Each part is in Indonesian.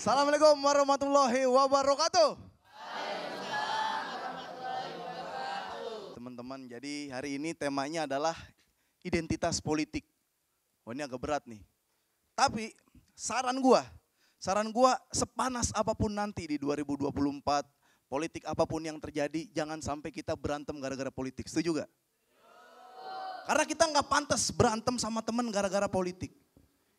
Assalamualaikum warahmatullahi wabarakatuh. Teman-teman, jadi hari ini temanya adalah identitas politik. Oh, ini agak berat nih. Tapi saran gua sepanas apapun nanti di 2024, politik apapun yang terjadi, jangan sampai kita berantem gara-gara politik. Setuju gak? Karena kita nggak pantas berantem sama temen gara-gara politik.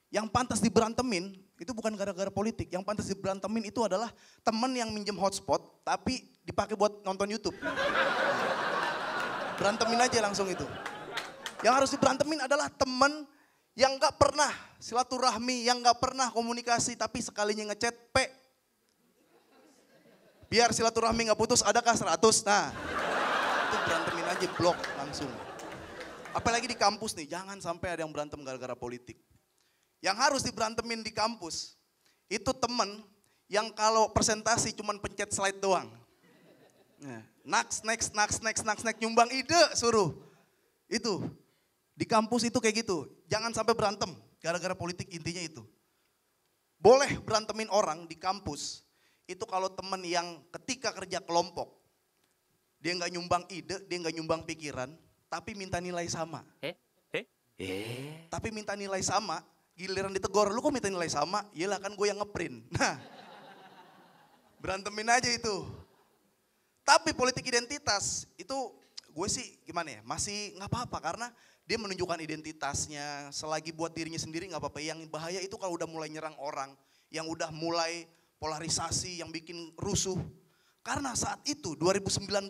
Yang pantas diberantemin itu bukan gara-gara politik. Yang pantas diberantemin itu adalah temen yang minjem hotspot tapi dipakai buat nonton YouTube. Berantemin aja langsung itu. Yang harus diberantemin adalah temen yang gak pernah silaturahmi, yang gak pernah komunikasi, tapi sekalinya ngechat, P. Biar silaturahmi gak putus, adakah 100? Nah, itu berantemin aja, blok langsung. Apalagi di kampus nih, jangan sampai ada yang berantem gara-gara politik. Yang harus diberantemin di kampus, itu temen yang kalau presentasi cuman pencet slide doang. Next, nyumbang ide suruh. Itu, di kampus itu kayak gitu. Jangan sampai berantem, gara-gara politik intinya itu. Boleh berantemin orang di kampus, itu kalau temen yang ketika kerja kelompok, dia nggak nyumbang ide, dia nggak nyumbang pikiran, tapi minta nilai sama. Tapi minta nilai sama, giliran ditegur, lu kok minta nilai sama? Iyalah kan gue yang ngeprint. Nah, berantemin aja itu. Tapi politik identitas itu gue sih gimana ya, masih gak apa-apa karena dia menunjukkan identitasnya, selagi buat dirinya sendiri gak apa-apa. Yang bahaya itu kalau udah mulai nyerang orang, yang udah mulai polarisasi, yang bikin rusuh. Karena saat itu 2019,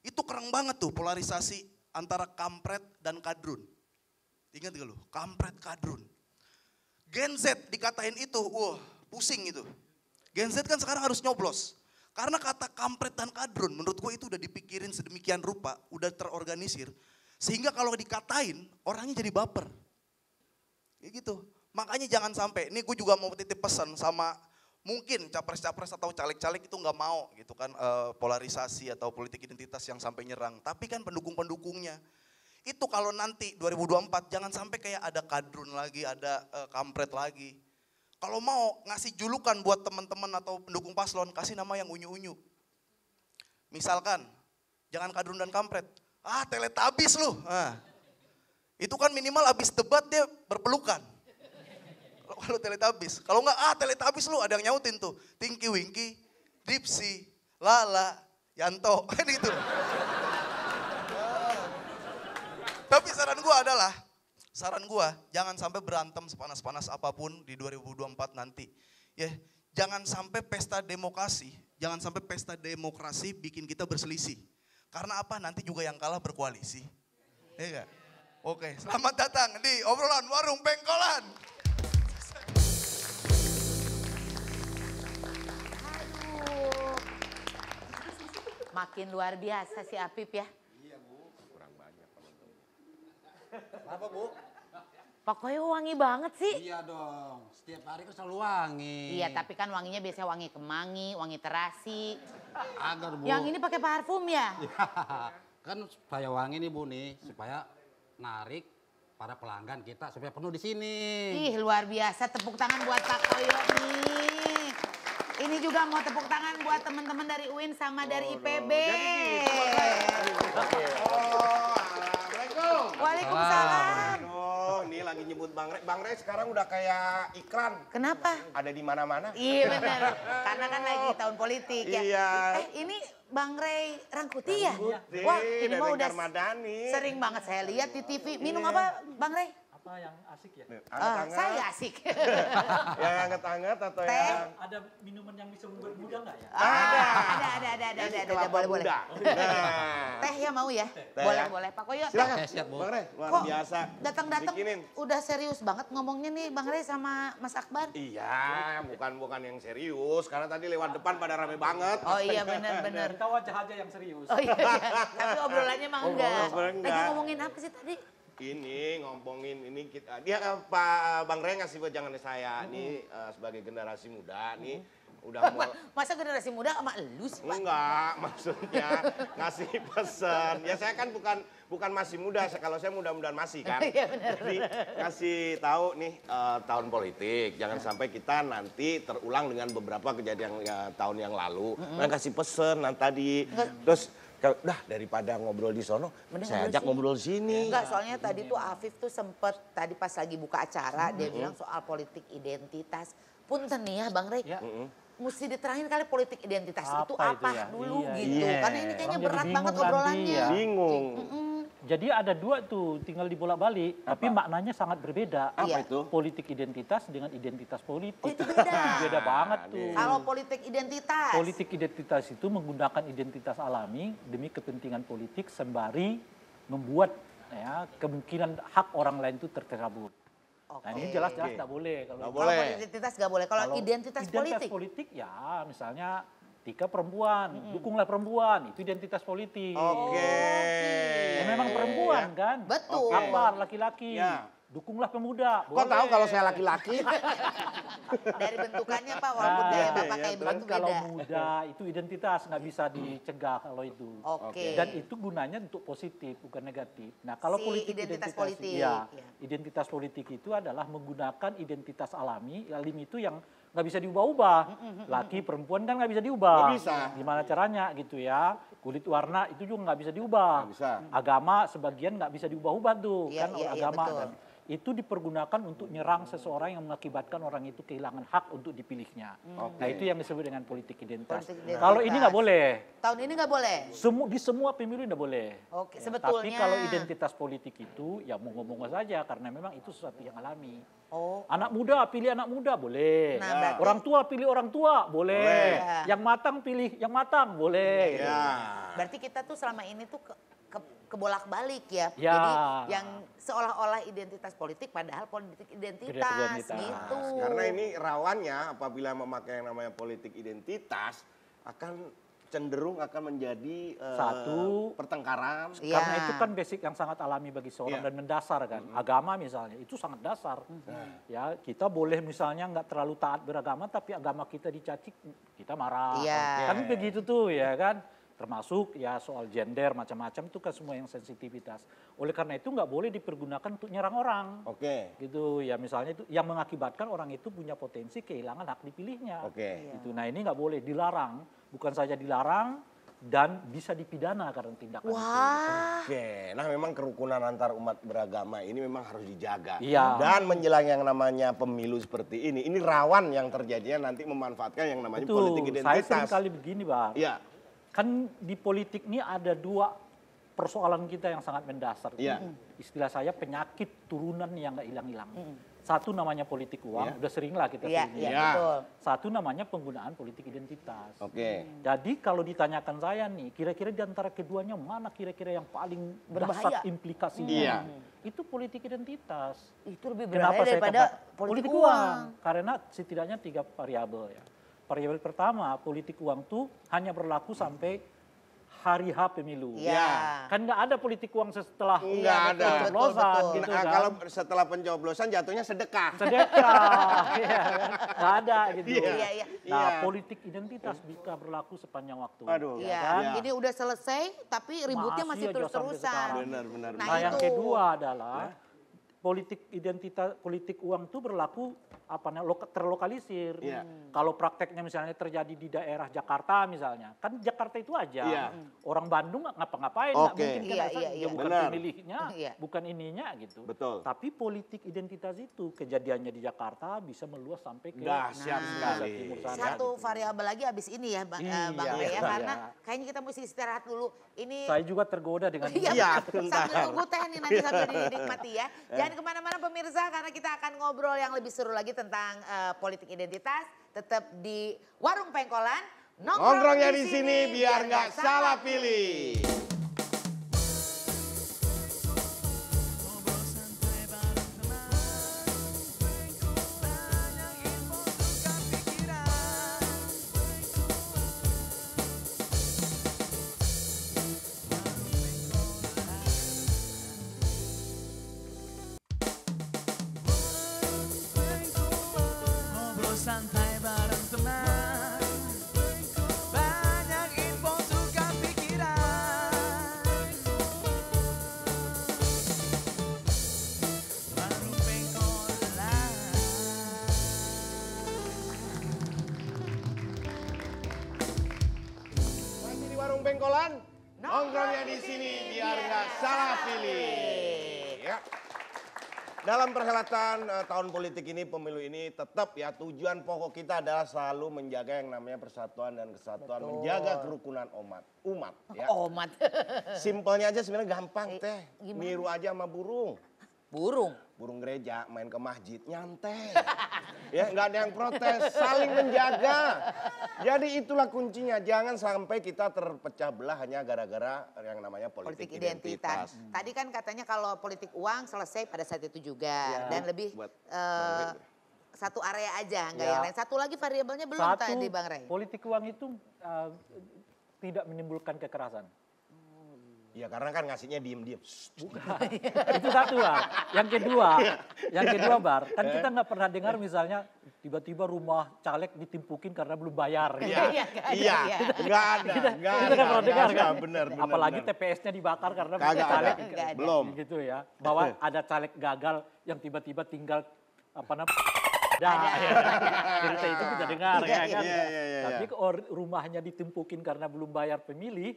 itu keren banget tuh polarisasi antara kampret dan kadrun. Ingat gak lu? Kampret, kadrun. Gen Z dikatain itu, wah pusing itu. Gen Z kan sekarang harus nyoblos. Karena kata kampret dan kadrun menurut gue itu udah dipikirin sedemikian rupa, udah terorganisir. Sehingga kalau dikatain orangnya jadi baper. Kayak gitu. Makanya jangan sampai, ini gue juga mau titip pesan sama mungkin capres-capres atau caleg-caleg itu gak mau gitu kan polarisasi atau politik identitas yang sampai nyerang. Tapi kan pendukung-pendukungnya. Itu kalau nanti 2024 jangan sampai kayak ada kadrun lagi, ada kampret lagi. Kalau mau ngasih julukan buat teman-teman atau pendukung paslon, kasih nama yang unyu-unyu. Misalkan, jangan kadrun dan kampret. Ah, teletabis lu. Nah, itu kan minimal abis debat dia berpelukan. Kalau teletabis. Kalau enggak, teletabis lu ada yang nyautin tuh. Tinky Winky, Dipsy, Lala, Yanto. Kan gitu. Tapi saran gua jangan sampai berantem sepanas-panas apapun di 2024 nanti. Ya, jangan sampai pesta demokrasi bikin kita berselisih. Karena apa? Nanti juga yang kalah berkoalisi. Iya gak? Oke, selamat datang di obrolan warung pengkolan. Aduh. Makin luar biasa si Apip ya. Kenapa, Bu? Pokoknya wangi banget sih. Iya dong, setiap hari kan selalu wangi. Iya, tapi kan wanginya biasanya wangi kemangi, wangi terasi. Agar, Bu. Yang ini pakai parfum ya? Kan supaya wangi nih, Bu nih, supaya narik para pelanggan kita supaya penuh di sini. Ih, luar biasa, tepuk tangan buat Pak Koyo nih. Ini juga mau tepuk tangan buat teman-teman dari UIN sama dari IPB. Waalaikumsalam. Oh, ini lagi nyebut Bang Rey. Bang Rey sekarang udah kayak iklan. Kenapa? Ada di mana-mana. Iya benar. Karena kan lagi tahun politik ya. Iya. Ini Bang Rey Rangkuti ya? Rangkuti, Wah, ini mah Neneng udah Karmadani. sering banget saya lihat di TV. Minum apa Bang Rey? Apa yang asik ya? Anget-anget. Saya asik. Yang anget-anget atau Teh. yang... Ada minuman yang bisa membuat muda nggak ya? Ada, boleh. muda. Nah. Teh ya mau ya? Teh Boleh, ya. boleh. Pak Koyo, Silakan. Oke, siap, Bu. Bang Rey, luar kok biasa. datang-datang Bikinin. udah serius banget ngomongnya nih Bang Rey sama Mas Akbar. Iya, bukan yang serius. Karena tadi lewat depan pada rame banget. Oh iya benar. Kita wajah aja yang serius. Oh iya. Tapi obrolannya mah enggak. Obrolan enggak. Lagi ngomongin apa sih tadi? ini ngomongin ini kita dia Pak Bang Rey ngasih wejangan saya nih sebagai generasi muda nih udah mau Masa generasi muda sama elu sih, Pak? enggak maksudnya ngasih pesan ya saya kan bukan masih muda kalau saya mudah-mudahan masih kan Iya, benar. jadi kasih tahu nih tahun politik jangan sampai kita nanti terulang dengan beberapa kejadian tahun yang lalu nah kasih pesan tadi terus dah daripada ngobrol di sono Mending saya ajak ngobrol di sini Enggak, soalnya tadi tuh Afif tuh sempet tadi pas lagi buka acara dia bilang soal politik identitas. Punten nih ya Bang Rey, mesti diterangin kali politik identitas itu Apa itu apa ya? dulu Iya, gitu. iya. Karena ini kayaknya Orang jadi berat bingung banget nanti obrolannya. ya. bingung Jadi ada dua tuh, tinggal dibolak-balik. Tapi maknanya sangat berbeda. Apa Iya. itu Politik identitas dengan identitas politik. Oh, itu beda. Beda banget tuh. Kalau politik identitas. Politik identitas itu menggunakan identitas alami demi kepentingan politik sembari membuat ya, kemungkinan hak orang lain itu terkabul. Oke. Nah ini jelas-jelas nggak boleh. Nggak Kalau boleh. identitas nggak boleh. Kalau identitas politik. politik ya misalnya Tika perempuan, dukunglah perempuan, itu identitas politik. oke Ya, memang perempuan kan? Betul. Akbar laki-laki. Ya. Dukunglah pemuda. kok tahu kalau saya laki-laki Dari bentukannya Pak, walaupun gaya Bapak kayak Kan begitu kalau beda. muda itu identitas nggak bisa dicegah kalau itu. Oke. Dan itu gunanya untuk positif bukan negatif. Nah kalau Si politik identitas politik, ya, ya. identitas politik itu adalah menggunakan identitas alami. Alami itu yang nggak bisa diubah-ubah. Laki perempuan kan nggak bisa diubah. Nggak bisa. Gimana caranya gitu ya? Kulit warna itu juga nggak bisa diubah. Nggak bisa. Agama sebagian nggak bisa diubah-ubah tuh Iya, kan iya, iya, agama betul. kan. Itu dipergunakan untuk nyerang seseorang yang mengakibatkan orang itu kehilangan hak untuk dipilihnya. Nah itu yang disebut dengan politik identitas. Politik identitas. Kalau ini nggak boleh. Tahun ini nggak boleh. Di semua pemilu nggak boleh. Oke, Ya, sebetulnya. Tapi kalau identitas politik itu ya mau saja karena memang itu sesuatu yang alami. Oh, Anak muda pilih anak muda boleh. Nah, berarti- Orang tua pilih orang tua boleh. Boleh. Yang matang pilih yang matang boleh. ya berarti kita tuh selama ini tuh kebolak-balik ya. Ya. Jadi yang seolah-olah identitas politik padahal politik identitas Identitas. gitu. karena ini rawannya apabila memakai yang namanya politik identitas akan cenderung akan menjadi Satu. pertengkaran Iya. Karena itu kan basic yang sangat alami bagi seorang Iya. dan mendasar kan. Agama misalnya itu sangat dasar. Ya kita boleh misalnya nggak terlalu taat beragama tapi agama kita dicaci kita marah. Iya. Kan begitu tuh ya kan. Termasuk ya soal gender macam-macam itu kan semua yang sensitivitas. Oleh karena itu nggak boleh dipergunakan untuk nyerang orang. oke Gitu ya misalnya itu yang mengakibatkan orang itu punya potensi kehilangan hak dipilihnya. Oke. Gitu. Nah ini nggak boleh dilarang, bukan saja dilarang dan bisa dipidana karena tindakan itu. Wah, Oke, nah memang kerukunan antar umat beragama ini memang harus dijaga. Iya. Dan menjelang yang namanya pemilu seperti ini rawan yang terjadinya nanti memanfaatkan yang namanya politik Betul. Saya identitas. sering kali begini Bang. Iya, Kan di politik ini ada dua persoalan kita yang sangat mendasar. Iya. Istilah saya penyakit turunan yang nggak hilang-hilang. Satu namanya politik uang, Iya. udah sering lah kita iya, sini. iya, Iya. betul. Satu namanya penggunaan politik identitas. oke. Jadi kalau ditanyakan saya nih, kira-kira di antara keduanya mana kira-kira yang paling Berbahaya. dasar implikasinya? Iya. Itu politik identitas. Itu lebih Kenapa berbahaya saya daripada katakan politik uang. Karena setidaknya 3 variabel ya. Variabel pertama, politik uang tuh hanya berlaku sampai hari H pemilu. Iya. Kan nggak ada politik uang setelah Nggak ada. betul, pencoblosan betul. gitu Nah, kan. kalau setelah pencoblosan jatuhnya sedekah. Sedekah, iya kan? Nggak ada gitu. Iya. Iya, iya. Nah, Iya. politik identitas bisa berlaku sepanjang waktu. Aduh. Iya, kan? ini udah selesai tapi ributnya Masih masih aja terus-terusan. sampai sekarang. Benar. Nah, Nah, yang itu. kedua adalah politik identitas, politik uang itu berlaku terlokalisir. Iya. Kalau prakteknya misalnya terjadi di daerah Jakarta misalnya, kan Jakarta itu aja. Iya. Orang Bandung nggak ngapa-ngapain, nggak Oke. mungkin kena Iya, saja. iya, Dia iya. bukan Benar. pemilihnya, Iya. bukan ininya gitu. Betul. Tapi politik identitas itu kejadiannya di Jakarta bisa meluas sampai ke Dahsyat Nah, sekali. timur sana. Satu variabel lagi habis ini ya, Bang, Iya, Bang Rey ya, iya. karena kayaknya kita mesti istirahat dulu. Ini Saya juga tergoda dengan ini. Iya, sambil bentar. nunggu teh nih nanti sambil dinikmati ya. Jangan kemana-mana pemirsa karena kita akan ngobrol yang lebih seru lagi tentang politik identitas. Tetap di Warung Pengkolan. Nongkrongnya di sini biar nggak salah pilih. santai bareng teman. Banyak info suka pikiran. Warung pengkolan. Masih di warung pengkolan? Nongkrongnya di sini biar nggak salah pilih. Ya. Dalam perhelatan tahun politik ini, pemilu ini tetap ya tujuan pokok kita adalah selalu menjaga yang namanya persatuan dan kesatuan, menjaga kerukunan umat ya. Omat. Simpelnya aja sebenarnya gampang teh. Gimana? Niru aja sama burung. Burung Gereja main ke masjid nyantai. Ya nggak ada yang protes, saling menjaga. Jadi itulah kuncinya, jangan sampai kita terpecah belah hanya gara-gara yang namanya politik identitas. Tadi kan katanya kalau politik uang selesai pada saat itu juga. Dan lebih Buat satu area aja, nggak Ya. yang lain. Satu lagi variabelnya belum Satu, tadi Bang Rey. politik uang itu tidak menimbulkan kekerasan. Ya karena kan ngasihnya diem-diem. Itu satu, Bar. Yang kedua, Bar, kan kita nggak pernah dengar misalnya tiba-tiba rumah caleg ditimpukin karena belum bayar. Gitu. Iya, nggak ada. Kita nggak pernah dengar kan? Bener. Apalagi TPS-nya dibakar karena Kagak caleg. ada. Nggak ada. Belum. Gitu ya. Bahwa ada caleg gagal yang tiba-tiba tinggal apa namanya? Cerita itu kita dengar ya kan. Iya. Tapi rumahnya ditimpukin karena belum bayar pemilih,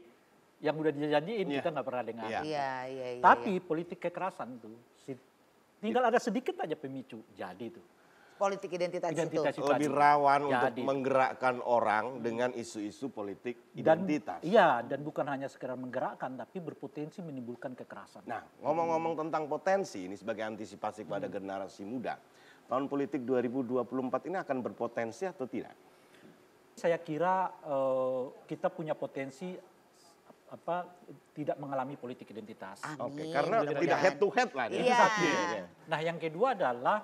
yang udah dijanjiin kita nggak pernah dengar. Iya. Iya. Tapi politik kekerasan tuh, tinggal ada sedikit aja pemicu, jadi tuh. Politik identitas itu. Lebih rawan untuk Jadi. menggerakkan orang dengan isu-isu politik identitas. Dan bukan hanya sekedar menggerakkan, tapi berpotensi menimbulkan kekerasan. Nah, ngomong-ngomong tentang potensi ini sebagai antisipasi pada generasi muda, tahun politik 2024 ini akan berpotensi atau tidak? Saya kira kita punya potensi tidak mengalami politik identitas. Oke, karena mudah-mudahan. tidak head to head lah. Iya. Itu satu. Nah, yang kedua adalah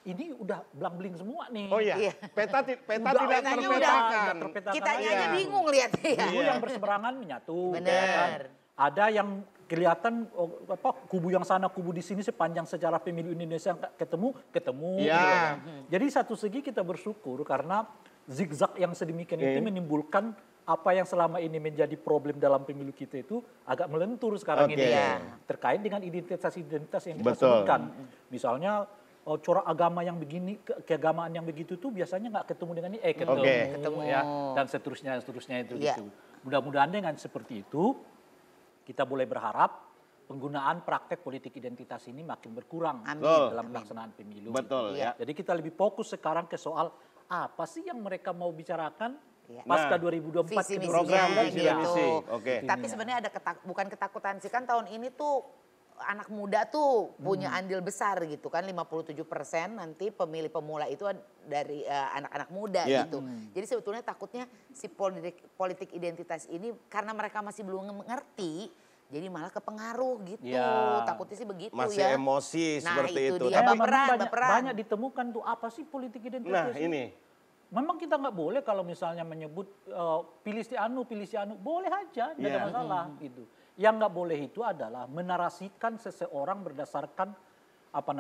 ini udah blang-bling semua nih. Oh iya, Iya. peta tidak petanya terpetakan. terpetakan. Kitanya Iya. aja bingung lihatnya. Kubu yang berseberangan menyatu. Benar. ya kan? Ada yang kelihatan kubu yang sana, kubu di sini sepanjang sejarah pemilu Indonesia ketemu. Iya. Gitu kan. Jadi satu segi kita bersyukur karena zigzag yang sedemikian itu menimbulkan apa yang selama ini menjadi problem dalam pemilu kita itu agak melentur sekarang ini. Iya. Terkait dengan identitas-identitas yang kita Betul. sebutkan. Misalnya corak agama yang begini, keagamaan yang begitu tuh biasanya nggak ketemu dengan ini, ketemu ya, dan seterusnya itu Iya. gitu. Mudah-mudahan dengan seperti itu kita boleh berharap penggunaan praktek politik identitas ini makin berkurang dalam pelaksanaan pemilu. Betul ya. Jadi kita lebih fokus sekarang ke soal apa sih yang mereka mau bicarakan Iya. pasca 2024 Visi ke Program, 2024. visi gitu. dan misi. Oke. Tapi sebenarnya ada bukan ketakutan sih, kan tahun ini tuh anak muda tuh punya andil besar gitu kan, 57% nanti pemilih pemula itu dari anak-anak muda Iya. gitu. Jadi sebetulnya takutnya si politik identitas ini karena mereka masih belum mengerti, jadi malah kepengaruh gitu. Iya. Takutnya sih begitu Masih ya. emosi seperti itu. Dia Memang baperan. banyak ditemukan tuh apa sih politik identitas Nah ini. Memang kita nggak boleh kalau misalnya menyebut pilih si anu, boleh aja, tidak ada Iya. masalah gitu. Yang nggak boleh itu adalah menarasikan seseorang berdasarkan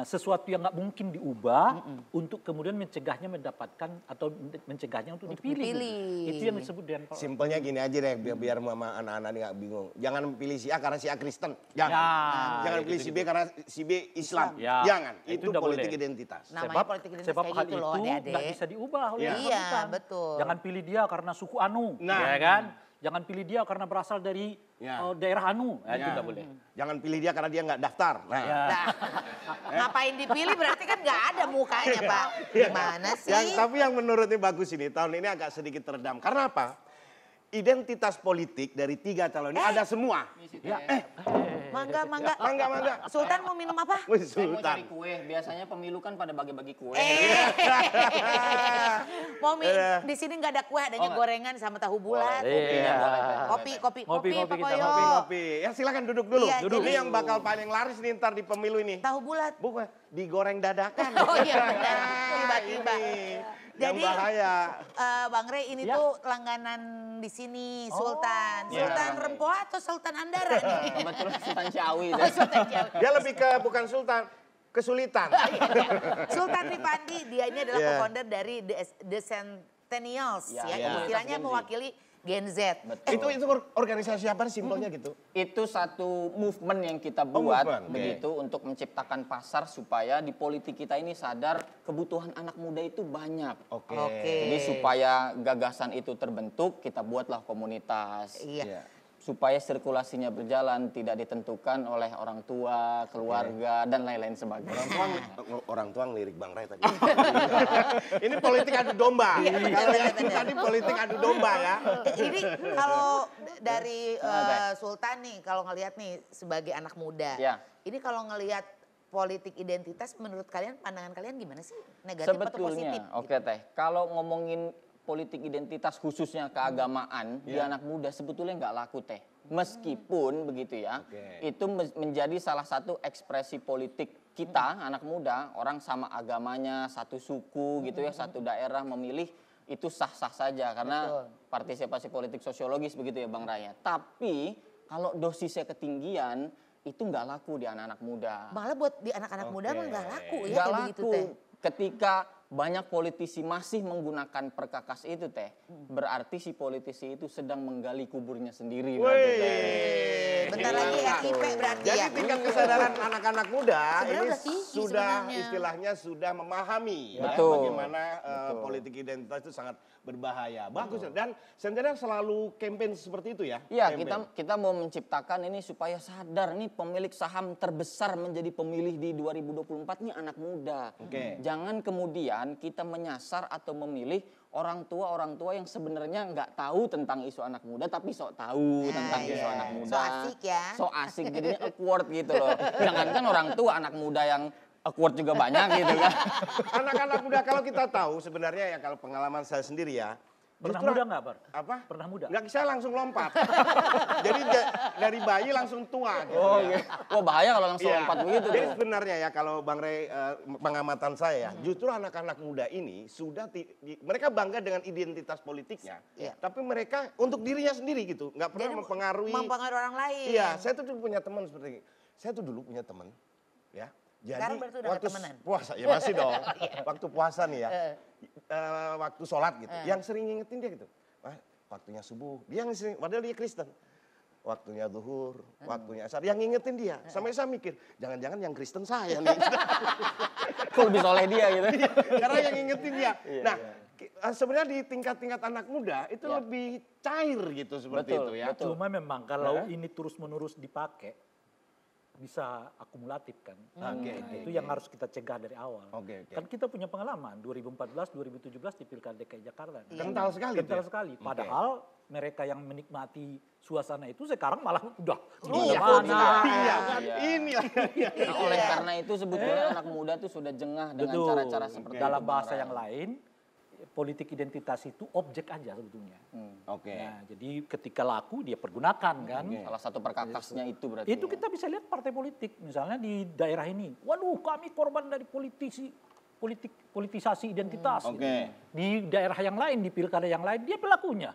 sesuatu yang nggak mungkin diubah untuk kemudian mencegahnya mendapatkan atau mencegahnya untuk dipilih. Itu yang disebut dengan Simpelnya gini aja deh, biar mama anak-anak ini nggak bingung. Jangan pilih si A karena si A Kristen. Jangan. Jangan pilih si B karena si B Islam. Ya. Jangan. Itu Itu nggak politik boleh. identitas. Namanya politik identitas sebab kayak hal gitu loh, itu adik-adik. nggak bisa diubah oleh Iya. yang Iya, bersangkutan. betul. Jangan pilih dia karena suku anu, Nah. ya kan? Jangan pilih dia karena berasal dari Ya. daerah anu, itu Ya. nggak boleh. Jangan pilih dia karena dia nggak daftar. Nah. Ya. Nah, ngapain dipilih berarti kan nggak ada mukanya Pak. Gimana sih? Tapi yang menurutnya bagus ini, tahun ini agak sedikit teredam. Karena apa? Identitas politik dari 3 calon ini ada semua. Ya. Mangga. Mangga. Sultan mau minum apa? Wih, Saya mau Sultan. cari kue. Biasanya pemilu kan pada bagi-bagi kue. Mau di sini nggak ada kue, adanya gorengan sama tahu bulat. Iya. Kopi Ngopi Pak kita, Koyo. Kopi. Ya silakan duduk dulu. Iya, Duduk. jadi- Ini yang bakal paling laris nih ntar di pemilu ini. Tahu bulat. Bukan, digoreng dadakan. Oh iya benar. Tiba-tiba. Ini yang Jadi bahaya. Bang Rey ini Ya. tuh langganan di sini Sultan. Ya. Sultan Rempoa atau Sultan Andara nih? Kebetulan Sultan Ciawi. Oh, Sultan Jawa. Dia lebih ke bukan sultan, kesulitan. Sultan Rifandi, dia ini adalah Iya. co-founder dari The Centennials Ya, ya. ya. Istilahnya Gen Z. mewakili Gen Z. Itu organisasi apa simpelnya gitu? Itu satu movement yang kita buat movement, oke. begitu untuk menciptakan pasar supaya di politik kita ini sadar kebutuhan anak muda itu banyak. Oke. Oke. Jadi supaya gagasan itu terbentuk, kita buatlah komunitas. Iya. Supaya sirkulasinya berjalan, tidak ditentukan oleh orang tua, keluarga, dan lain-lain sebagainya. Orang tua ngelirik Bang Ray tadi. Ini politik adu domba. Kalau yang tadi politik adu domba ya. Ini kalau dari Sultan nih, kalau ngelihat nih sebagai anak muda, Ya. ini kalau ngelihat politik identitas, menurut kalian pandangan kalian gimana sih? Negatif atau positif? Sebetulnya, oke Teh, kalau ngomongin politik identitas khususnya keagamaan di anak muda sebetulnya nggak laku Teh. Meskipun begitu ya, itu menjadi salah satu ekspresi politik kita anak muda, orang sama agamanya, satu suku gitu ya, satu daerah memilih itu sah-sah saja karena partisipasi politik sosiologis begitu ya Bang Raya. Tapi kalau dosisnya ketinggian itu nggak laku di anak-anak muda. Malah buat di anak-anak muda mah nggak laku ya Nggak kayak begitu laku. teh. Ketika banyak politisi masih menggunakan perkakas itu Teh, berarti si politisi itu sedang menggali kuburnya sendiri. berarti, Teh. Bentar lagi RIP berarti Jadi ya. tingkat kesadaran anak-anak muda Sebenarnya ini udah tinggi sudah sebenarnya. istilahnya sudah memahami ya, Betul. bagaimana politik identitas itu sangat berbahaya. Bagus dan sebenarnya selalu campaign seperti itu ya. Iya, campaign. kita mau menciptakan ini supaya sadar nih pemilik saham terbesar menjadi pemilih di 2024 nih anak muda. Oke. Jangan kemudian kita menyasar atau memilih orang tua yang sebenarnya nggak tahu tentang isu anak muda tapi sok tahu tentang isu anak muda. So asik ya. So asik jadinya awkward gitu loh. Jangankan orang tua, anak muda yang awkward juga banyak gitu kan. Anak-anak muda kalau kita tahu sebenarnya ya kalau pengalaman saya sendiri ya. Pernah justru- muda nggak, Bar? Apa? Pernah muda? Nggak, saya langsung lompat. Jadi dari bayi langsung tua. Gitu Oh, ya. wah bahaya kalau langsung Iya. lompat begitu Jadi tuh. sebenarnya ya kalau Bang Ray pengamatan saya, justru anak-anak muda ini sudah mereka bangga dengan identitas politiknya, Iya. tapi mereka untuk dirinya sendiri gitu, nggak pernah Jadi mempengaruhi. mempengaruhi orang lain. Iya, saya tuh dulu punya teman seperti saya tuh dulu punya teman, ya. Jadi Sekarang berarti udah waktu nggak temenan? puasa ya masih dong. Waktu puasa nih ya, waktu sholat gitu, yang sering ngingetin dia gitu, "Wah, waktunya subuh, dia yang sering, padahal dia Kristen. Waktunya zuhur, waktunya asar, yang ngingetin dia. Sampai saya mikir, jangan-jangan yang Kristen saya nih. Kok lebih soleh dia gitu. Karena yang ngingetin dia. Nah, sebenarnya di tingkat-tingkat anak muda itu Ya. lebih cair gitu seperti Betul, itu ya. betul. Cuma memang kalau ini terus-menerus dipakai, bisa akumulatif kan. Oke, Nah, itu yang harus kita cegah dari awal. Oke, oke. Kan kita punya pengalaman 2014, 2017 di Pilkada DKI Jakarta. Kental sekali. Kental tuh ya? sekali. Oke. Padahal mereka yang menikmati suasana itu sekarang malah udah Iya, kemana-mana. iya, Iya. inilah. Nah, oleh karena itu sebetulnya anak muda tuh sudah jengah dengan Betul. cara-cara seperti Dalam itu, bahasa Bang yang Ray. lain, politik identitas itu objek aja sebetulnya. Oke. Nah, jadi ketika laku dia pergunakan kan. Salah satu perkakasnya itu berarti. Itu ya. kita bisa lihat partai politik, misalnya di daerah ini. Waduh, kami korban dari politisasi identitas. Oke. gitu. Di daerah yang lain, di pilkada yang lain, dia pelakunya.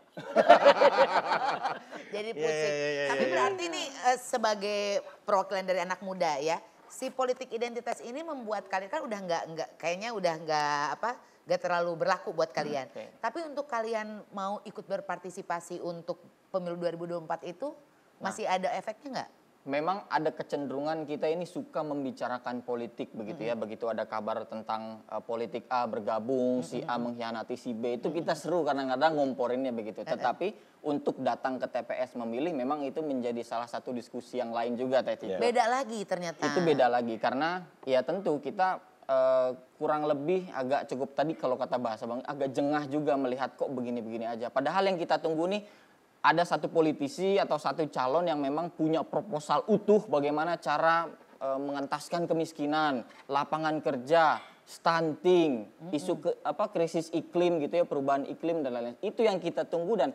Jadi pusing. Tapi berarti nih sebagai perwakilan dari anak muda ya, si politik identitas ini membuat kalian kan udah nggak kayaknya udah nggak terlalu berlaku buat kalian. Oke. Tapi untuk kalian mau ikut berpartisipasi untuk pemilu 2024 itu masih ada efeknya nggak? Memang ada kecenderungan kita ini suka membicarakan politik begitu ya. Begitu ada kabar tentang politik A bergabung, si A mengkhianati si B, itu kita seru kadang-kadang ngomporinnya begitu. Tetapi untuk datang ke TPS memilih memang itu menjadi salah satu diskusi yang lain juga Teh Cici. Beda lagi ternyata. Itu beda lagi karena ya tentu kita kurang lebih agak cukup tadi kalau kata bahasa Bang agak jengah juga melihat kok begini-begini aja. Padahal yang kita tunggu nih ada satu politisi atau satu calon yang memang punya proposal utuh bagaimana cara mengentaskan kemiskinan, lapangan kerja, stunting, isu krisis iklim gitu ya, perubahan iklim dan lain-lain. Itu yang kita tunggu dan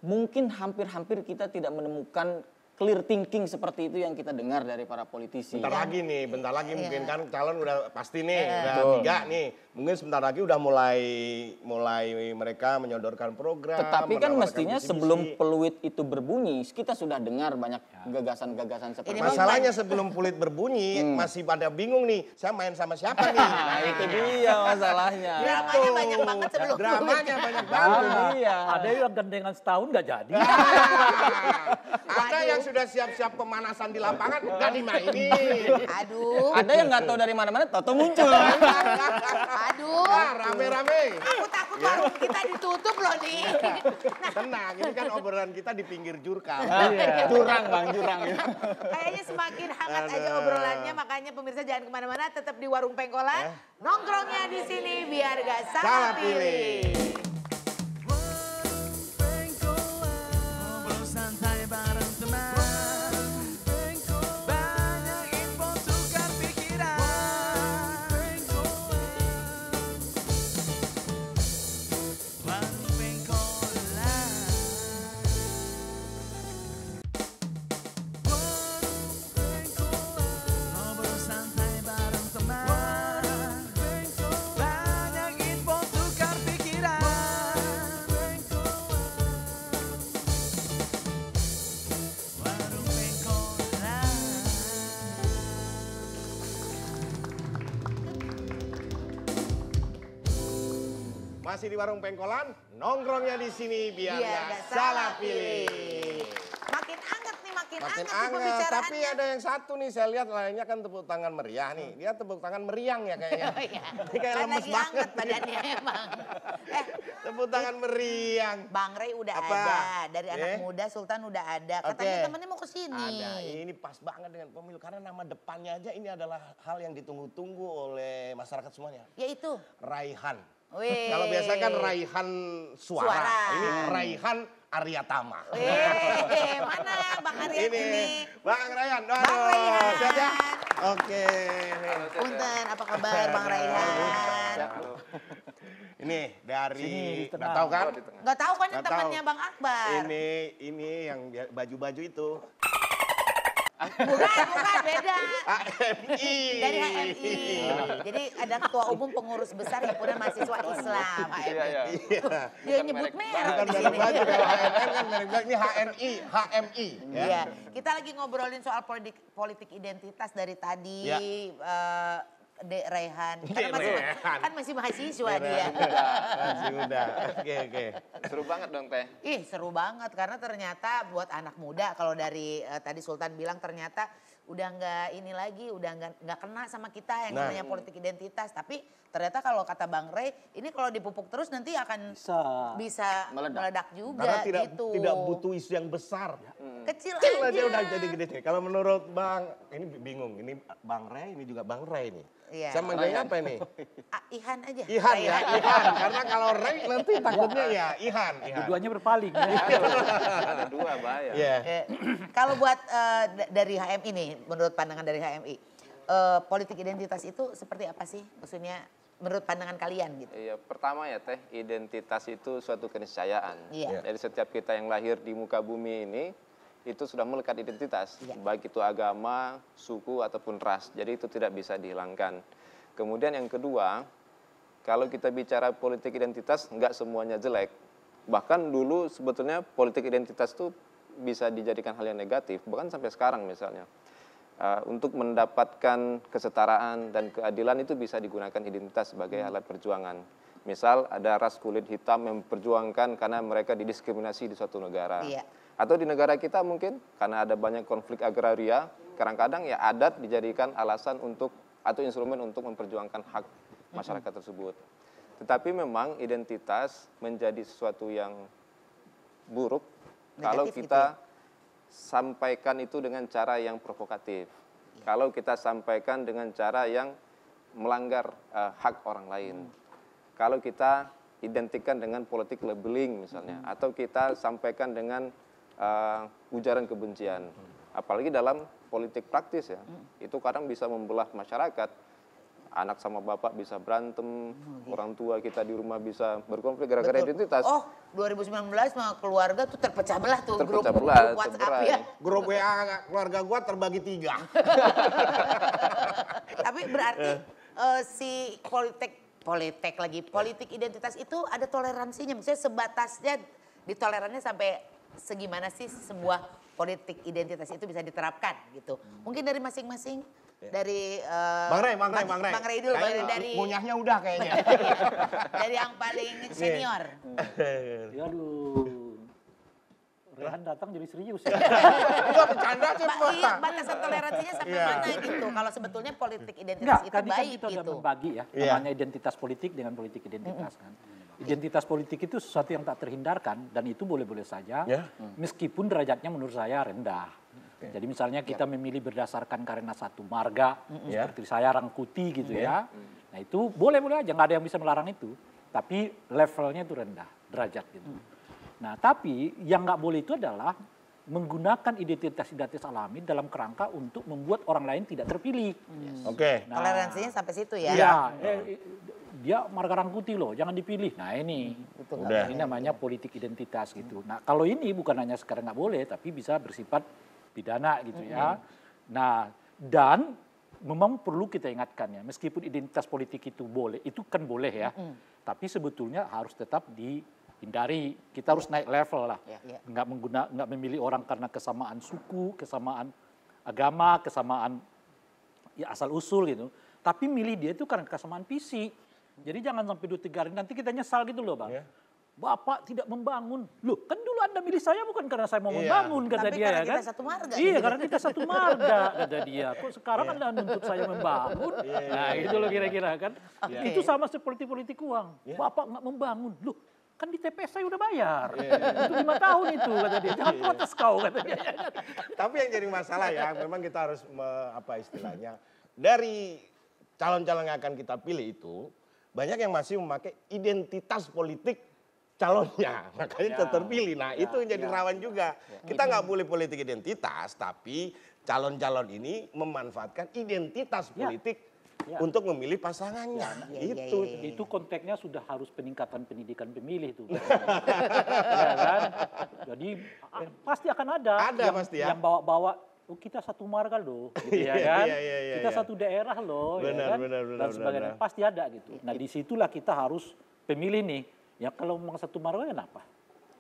mungkin hampir-hampir kita tidak menemukan clear thinking seperti itu yang kita dengar dari para politisi. Bentar lagi nih, bentar lagi mungkin kan calon udah pasti nih, udah Betul. 3 nih. Mungkin sebentar lagi udah mulai mereka menyodorkan program. Tetapi kan menawarkan mestinya visi-misi. sebelum peluit itu berbunyi, kita sudah dengar banyak gagasan-gagasan seperti itu. Masalahnya sebelum peluit berbunyi masih pada bingung nih, saya main sama siapa nih? Nah, itu dia masalahnya. Dramanya banyak banget sebelum Dramanya banyak Itu banget. dia. Ada yang gandengan setahun nggak jadi. Ada yang sudah siap-siap pemanasan di lapangan, nggak dimainin. Aduh, Ada yang nggak tahu dari mana-mana, tahu muncul. aduh. Wah, rame-rame. Aku takut warung kita ditutup loh nih. Tenang, ini kan obrolan kita di pinggir jurkam. Jurang bang, jurang. Kayaknya semakin hangat aja obrolannya, makanya pemirsa jangan kemana-mana, tetap di Warung Pengkolan. Nongkrongnya di sini biar gak salah Salah pilih. Ngobrol santai bareng teman. Banyak info tukar pikiran. Warung Pengkolan. Ngobrol santai bareng teman. Banyak info tukar pikiran. Warung Pengkolan. Masih di Warung Pengkolan, nongkrongnya di sini biar Biar nggak nggak salah salah pilih. Makin hangat nih, makin Makin hangat nih anget, pembicaraannya. tapi ada yang satu nih saya lihat lainnya kan tepuk tangan meriah nih. Dia tepuk tangan meriang ya kayaknya. Oh iya. Ini kayak Kan lemes lagi banget. hangat badannya emang. Tepuk tangan meriang. Bang Ray udah Apa? ada, dari anak Eh? muda Sultan udah ada. Oke. Katanya temennya mau kesini. Ada, ini pas banget dengan pemilu karena nama depannya aja ini adalah hal yang ditunggu-tunggu oleh masyarakat semuanya. Yaitu, Raihan. wih. Kalau biasa kan Raihan suara. Suara. Ini Raihan Aryatama. Wih, mana Bang Arya ini? Bang Raihan. Bang Aduh, Raihan. sehat ya? Oke. Punten, apa kabar Bang Raihan? Ini dari Sini, nggak tenang. tahu kan? Nggak tahu kan ini Nggak tahu. temannya Bang Akbar. Ini yang baju-baju itu. Bukan, beda. HMI. Dari HMI. Jadi ada ketua umum pengurus besar himpunan mahasiswa Islam HMI. Dia nyebut merek Bukan di merek sini. baju, kalau HMN kan merek baju. Ini HNI, HMI. Ya. Iya, kita lagi ngobrolin soal politik identitas dari tadi. Ya. Dek Raihan. Dek Raihan. Kan masih mahasiswa dia. Masih muda. Oke. Seru banget dong Teh. Ih seru banget karena ternyata buat anak muda kalau dari tadi Sultan bilang ternyata udah nggak ini lagi, udah nggak kena sama kita yang Nah. namanya politik identitas. Tapi ternyata kalau kata Bang Ray, ini kalau dipupuk terus nanti akan bisa meledak juga Karena gitu. tidak butuh isu yang besar. Kecil Kecil aja. aja udah jadi gede. Kalau menurut Bang, ini bingung. Ini Bang Ray, ini juga Bang Ray nih. Iya. Saya manggilnya apa ini? Ihan aja. Ihan ya, Raihan. Ihan. Karena kalau Ray nanti takutnya ya Ihan. Dua-duanya berpaling. Ya. Ada dua bahaya. Iya. Kalau buat dari HMI nih, menurut pandangan dari HMI, politik identitas itu seperti apa sih? Maksudnya menurut pandangan kalian gitu? Iya, pertama ya Teh, identitas itu suatu keniscayaan. Iya. Dari setiap kita yang lahir di muka bumi ini, itu sudah melekat identitas. Iya. Baik itu agama, suku, ataupun ras. Jadi itu tidak bisa dihilangkan. Kemudian yang kedua, kalau kita bicara politik identitas, nggak semuanya jelek. Bahkan dulu sebetulnya politik identitas itu bisa dijadikan hal yang negatif. Bahkan sampai sekarang misalnya. Untuk mendapatkan kesetaraan dan keadilan itu bisa digunakan identitas sebagai alat perjuangan. Misal ada ras kulit hitam yang memperjuangkan karena mereka didiskriminasi di suatu negara. Iya. Atau di negara kita mungkin karena ada banyak konflik agraria, kadang-kadang ya adat dijadikan alasan untuk atau instrumen untuk memperjuangkan hak masyarakat tersebut. Tetapi memang identitas menjadi sesuatu yang buruk kalau Negatif kita sampaikan itu dengan cara yang provokatif. Kalau kita sampaikan dengan cara yang melanggar hak orang lain. Kalau kita identikkan dengan politik labeling misalnya, atau kita sampaikan dengan ujaran kebencian. Apalagi dalam politik praktis ya, itu kadang bisa membelah masyarakat. anak sama bapak bisa berantem, orang tua kita di rumah bisa berkonflik gara-gara identitas. Oh, 2019 mah keluarga tuh terpecah belah tuh grup Terpecah belah, WhatsApp terberai. ya. Grup WA keluarga gua terbagi 3. Tapi berarti si politik identitas itu ada toleransinya. Maksudnya sebatasnya ditolerannya sampai segimana sih sebuah politik identitas itu bisa diterapkan gitu. Mungkin dari masing-masing. Dari Bang Rey. Bang Rey dulu, Kayaknya dari ngunyahnya udah kayaknya. dari yang paling senior. Ya aduh. Rehan datang jadi serius ya. Enggak bercanda sih. Iya, batasan toleransinya sampai mana gitu. Kalau sebetulnya politik identitas Enggak, itu tadi kan baik kita udah gitu. membagi ya, Iya. namanya identitas politik dengan politik identitas kan. Identitas politik itu sesuatu yang tak terhindarkan dan itu boleh-boleh saja, Ya. meskipun derajatnya menurut saya rendah. Jadi misalnya kita memilih berdasarkan karena satu marga, seperti saya Rangkuti gitu ya. Nah itu boleh-boleh aja, nggak ada yang bisa melarang itu. Tapi levelnya itu rendah, derajat gitu. Nah tapi yang nggak boleh itu adalah menggunakan identitas alami dalam kerangka untuk membuat orang lain tidak terpilih. Oke. Toleransinya sampai situ ya. Iya, dia marga Rangkuti loh, jangan dipilih. Nah ini, Udah. ini namanya politik identitas gitu. Nah kalau ini bukan hanya sekarang nggak boleh, tapi bisa bersifat pidana gitu ya. Nah dan memang perlu kita ingatkan ya, meskipun identitas politik itu boleh, itu kan boleh ya, tapi sebetulnya harus tetap dihindari. Kita harus naik level lah, nggak memilih orang karena kesamaan suku, kesamaan agama, kesamaan ya asal usul gitu. Tapi milih dia itu karena kesamaan visi. Jadi jangan sampai 2-3 hari nanti kita nyesal gitu loh bang. Bapak tidak membangun. Loh kan dulu Anda milih saya bukan karena saya mau membangun kata Tapi dia karena ya kan. kita satu marga. Iya karena kita satu marga kata dia. Kok sekarang Anda nuntut saya membangun. Nah itu loh kira-kira kan. Itu sama seperti politik uang. Bapak nggak membangun. Loh kan di TPS saya udah bayar. Itu 5 tahun itu kata dia. Jangan protes kau kata dia. Tapi yang jadi masalah ya, memang kita harus apa istilahnya, dari calon-calon yang akan kita pilih itu banyak yang masih memakai identitas politik calonnya, makanya terpilih. Nah itu yang jadi rawan juga. Kita nggak boleh politik identitas, tapi calon-calon ini memanfaatkan identitas politik untuk memilih pasangannya. Itu konteksnya sudah harus peningkatan pendidikan pemilih itu. Ya kan? Jadi pasti akan ada. Pasti ya. Yang bawa-bawa, oh kita satu marga loh, gitu ya kan? Kita satu daerah loh, Benar, ya kan? Dan sebagainya. Pasti ada gitu. Nah disitulah kita harus pemilih nih. Ya kalau memang satu marga kenapa?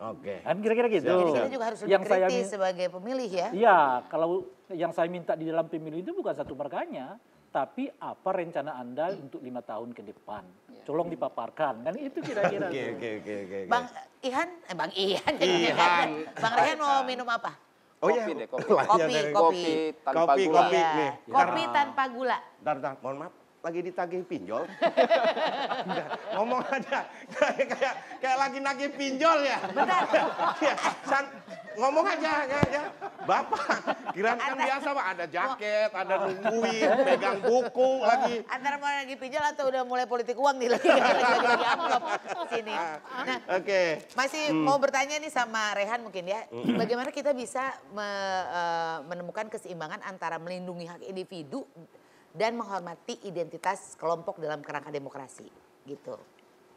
Oke. Kan kira-kira gitu. Jadi kita juga harus lebih Yang saya kritis sebagai pemilih ya. Iya, kalau yang saya minta di dalam pemilu itu bukan satu marganya, tapi apa rencana Anda untuk 5 tahun ke depan. Tolong dipaparkan, kan itu kira-kira. Oke. Bang Ihan. Bang Rehan mau minum apa? Oh Kopi iya. deh, kopi. Kopi. Tanpa Kopi, gula. kopi. Iya. nih. Kopi tanpa gula. Bentar, mohon maaf. Lagi ditagih pinjol. Udah, ngomong aja. Kayak lagi nagih pinjol ya. Bentar. Ya, ngomong aja. Bapak, kirain kan biasa Pak. Ada jaket, ada nungguin, pegang buku lagi. Antara mau lagi pinjol atau udah mulai politik uang nih lagi amplop sini. Nah, Oke. masih mau bertanya nih sama Rehan mungkin ya. Bagaimana kita bisa menemukan keseimbangan antara melindungi hak individu dan menghormati identitas kelompok dalam kerangka demokrasi gitu.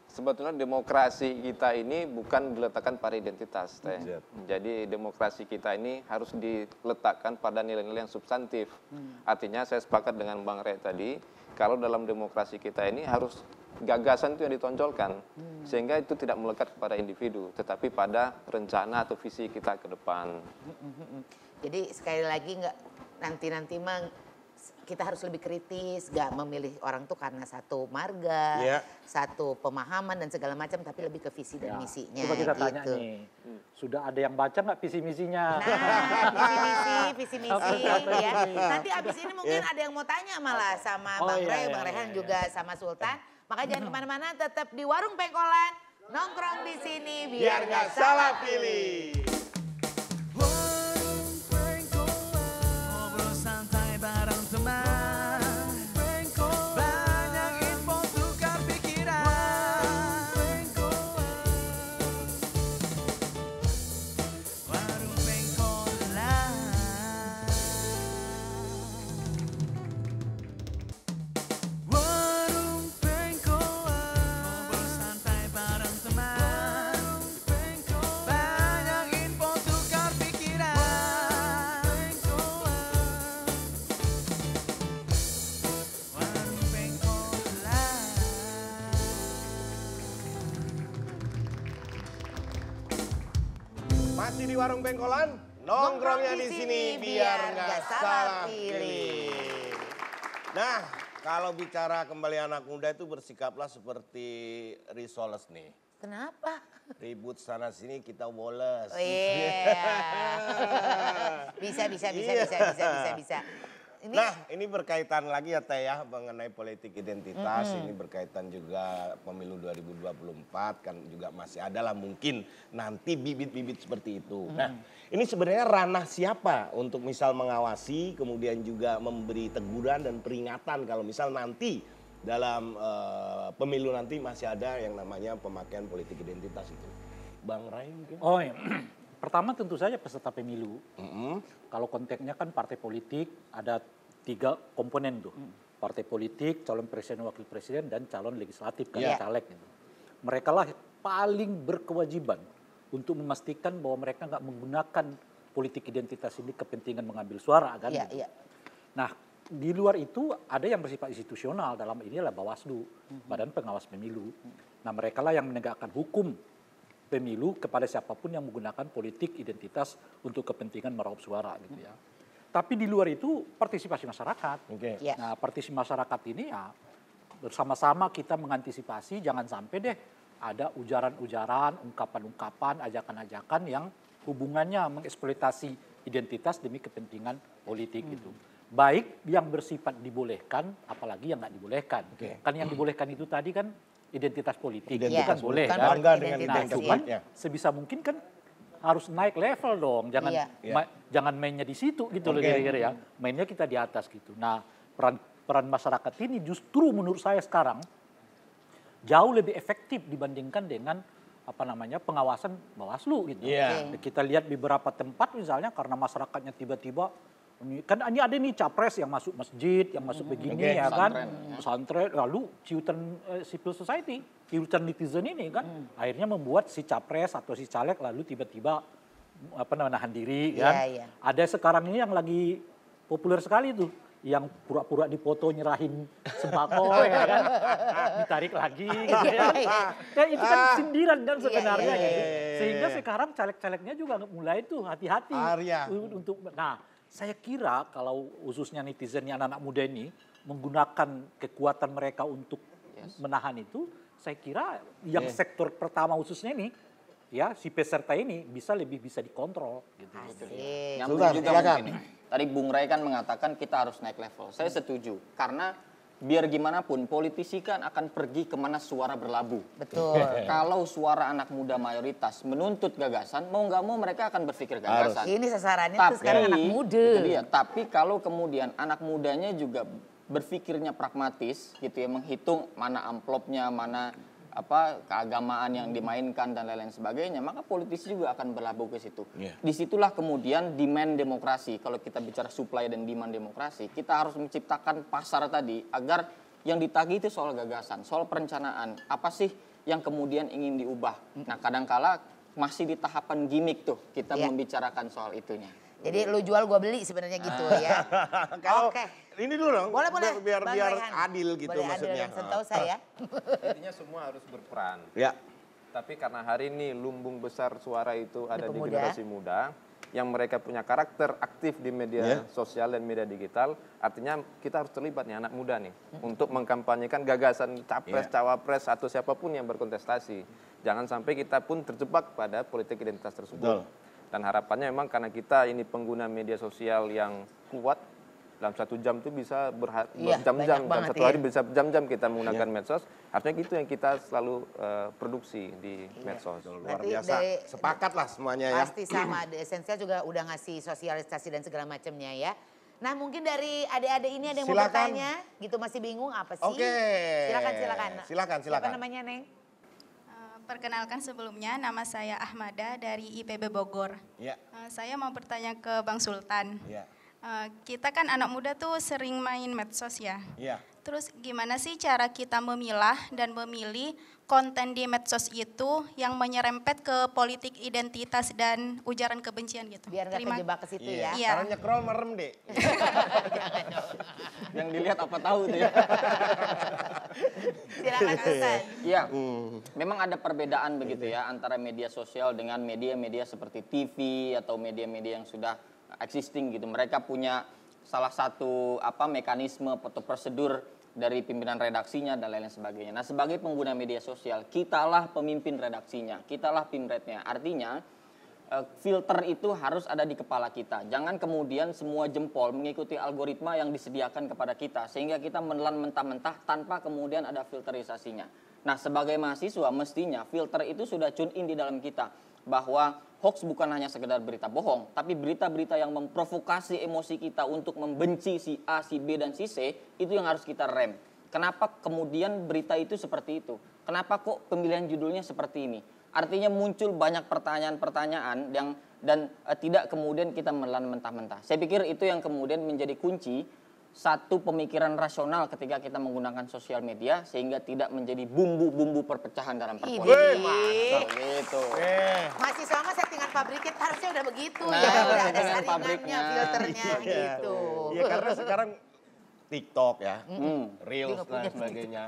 Sebetulnya demokrasi kita ini bukan diletakkan pada identitas, Teh. Jadi demokrasi kita ini harus diletakkan pada nilai-nilai yang substantif. Artinya saya sepakat dengan Bang Rey tadi, kalau dalam demokrasi kita ini harus gagasan itu yang ditonjolkan. Sehingga itu tidak melekat kepada individu, tetapi pada rencana atau visi kita ke depan. Jadi sekali lagi nggak nanti mah kita harus lebih kritis, gak memilih orang tuh karena satu marga, satu pemahaman dan segala macam, tapi lebih ke visi dan misinya. Coba kita tanya gitu. nih, sudah ada yang baca nggak visi misinya? Nah, visi misi, ya. Nanti abis ini mungkin ada yang mau tanya malah sama Bang Rey, Bang Rehan juga sama Sultan. Maka jangan kemana-mana, tetap di Warung Pengkolan, nongkrong di sini biar gak salah pilih. Ngobrol santai bareng teman. Banyak info tukar pikiran. Warung Pengkolan. Warung Masih di Warung Pengkolan, nongkrongnya di sini biar nggak salah pilih. Nah, kalau bicara kembali anak muda itu bersikaplah seperti Risoles nih. Kenapa? Ribut sana sini kita boles. Oh, iya. Bisa. Ini... Nah, ini berkaitan lagi ya Teh ya mengenai politik identitas. Ini berkaitan juga pemilu 2024 kan juga masih ada lah mungkin nanti bibit-bibit seperti itu. Nah, ini sebenarnya ranah siapa untuk misal mengawasi kemudian juga memberi teguran dan peringatan kalau misal nanti dalam pemilu nanti masih ada yang namanya pemakaian politik identitas itu. Bang Ray mungkin? Oh iya. Pertama tentu saja peserta pemilu. Kalau konteksnya kan partai politik ada 3 komponen tuh. Partai politik, calon presiden, wakil presiden, dan calon legislatif kan caleg. Gitu. Mereka lah paling berkewajiban untuk memastikan bahwa mereka nggak menggunakan politik identitas ini kepentingan mengambil suara kan. Gitu. Nah di luar itu ada yang bersifat institusional, dalam ini adalah Bawaslu, Badan Pengawas Pemilu. Nah mereka lah yang menegakkan hukum pemilu kepada siapapun yang menggunakan politik identitas untuk kepentingan meraup suara gitu ya. Tapi di luar itu partisipasi masyarakat. Nah partisipasi masyarakat ini ya bersama-sama kita mengantisipasi jangan sampai deh ada ujaran-ujaran, ungkapan-ungkapan, ajakan-ajakan yang hubungannya mengeksploitasi identitas demi kepentingan politik gitu. Baik yang bersifat dibolehkan, apalagi yang nggak dibolehkan. Kan yang dibolehkan itu tadi kan identitas politik, itu kan boleh kan. Bangga dengan Nah, identitas cuman politik. sebisa mungkin kan harus naik level dong, jangan mainnya di situ gitu loh kira-kira ya. Mainnya kita di atas gitu. Nah peran masyarakat ini justru menurut saya sekarang jauh lebih efektif dibandingkan dengan pengawasan Bawaslu gitu. Kita lihat beberapa tempat misalnya karena masyarakatnya tiba-tiba kan ini ada nih capres yang masuk masjid, yang masuk begini ya kan, pesantren, lalu ciutan civil society, ciutan netizen ini kan, akhirnya membuat si capres atau si caleg lalu tiba-tiba nahan diri kan. Ada sekarang ini yang lagi populer sekali tuh, yang pura-pura dipoto nyerahin sembako ya kan, ditarik lagi gitu ya. Dan itu kan sindiran kan sebenarnya gitu. Sehingga sekarang caleg-calegnya juga mulai tuh hati-hati untuk saya kira kalau khususnya netizennya anak-anak muda ini menggunakan kekuatan mereka untuk menahan itu, saya kira yang sektor pertama khususnya ini, ya si peserta ini lebih bisa dikontrol. Gitu. Nyambung juga mungkin. Tadi Bung Ray kan mengatakan kita harus naik level. Saya setuju karena biar gimana pun politisi kan akan pergi kemana suara berlabuh. Betul. Kalau suara anak muda mayoritas menuntut gagasan, mau nggak mau mereka akan berpikir gagasan. Ini sasarannya tuh sekarang anak muda. Itu dia. Tapi kalau kemudian anak mudanya juga berpikirnya pragmatis, gitu ya, menghitung mana amplopnya, mana keagamaan yang dimainkan dan lain-lain sebagainya, maka politisi juga akan berlabuh ke situ. Disitulah kemudian demand demokrasi. Kalau kita bicara supply dan demand demokrasi, kita harus menciptakan pasar tadi agar yang ditagih itu soal gagasan, soal perencanaan. Apa sih yang kemudian ingin diubah? Nah, kadangkala masih di tahapan gimmick tuh kita membicarakan soal itunya. Jadi lu jual gua beli sebenarnya gitu ya. Oke. Ini dulu dong. Boleh. Biar adil gitu boleh maksudnya. Adil dan saya. Intinya semua harus berperan. Ya. Tapi karena hari ini lumbung besar suara itu ada di generasi muda, yang mereka punya karakter aktif di media sosial dan media digital, artinya kita harus terlibat nih anak muda nih untuk mengkampanyekan gagasan capres, cawapres atau siapapun yang berkontestasi. Jangan sampai kita pun terjebak pada politik identitas tersebut. Dan harapannya memang karena kita ini pengguna media sosial yang kuat, dalam 1 jam itu bisa berjam-jam, dalam 1 hari bisa berjam-jam kita menggunakan medsos. Artinya gitu yang kita selalu produksi di medsos. Luar biasa, sepakat lah semuanya ya. Pasti sama, esensial juga udah ngasih sosialisasi dan segala macamnya ya. Nah mungkin dari adik-adik ini ada yang mau bertanya, gitu masih bingung apa sih? Silakan. Siapa namanya Neng? Perkenalkan sebelumnya, nama saya Ahmada dari IPB Bogor. Saya mau bertanya ke Bang Sultan. Kita kan anak muda tuh sering main medsos ya. Terus gimana sih cara kita memilah dan memilih konten di medsos itu yang menyerempet ke politik identitas dan ujaran kebencian gitu? Biar nggak terjebak ke situ ya. Iya. Kalau nyekrol merem deh. Yang dilihat apa tahu tuh ya. Silakan Sultan. Iya, memang ada perbedaan begitu ya antara media sosial dengan media-media seperti TV atau media-media yang sudah existing gitu. Mereka punya salah satu mekanisme atau prosedur dari pimpinan redaksinya dan lain-lain sebagainya. Nah, sebagai pengguna media sosial, kitalah pemimpin redaksinya, kitalah pimretnya. Artinya filter itu harus ada di kepala kita. Jangan kemudian semua jempol mengikuti algoritma yang disediakan kepada kita sehingga kita menelan mentah-mentah tanpa kemudian ada filterisasinya. Nah, sebagai mahasiswa mestinya filter itu sudah tune in di dalam kita bahwa hoax bukan hanya sekedar berita bohong, tapi berita-berita yang memprovokasi emosi kita untuk membenci si A, si B, dan si C, itu yang harus kita rem. Kenapa kemudian berita itu seperti itu? Kenapa kok pemilihan judulnya seperti ini? Artinya muncul banyak pertanyaan-pertanyaan dan tidak kemudian kita menelan mentah-mentah. Saya pikir itu yang kemudian menjadi kunci satu pemikiran rasional ketika kita menggunakan sosial media sehingga tidak menjadi bumbu-bumbu perpecahan dalam perpolitikan. Gitu. Mahasiswa mah settingan pabriknya harusnya udah begitu Nah, ya. Udah ada settingan saringannya, pabriknya. filternya gitu. Iya, karena sekarang TikTok ya, Reels Dia nggak dan punya sebagainya.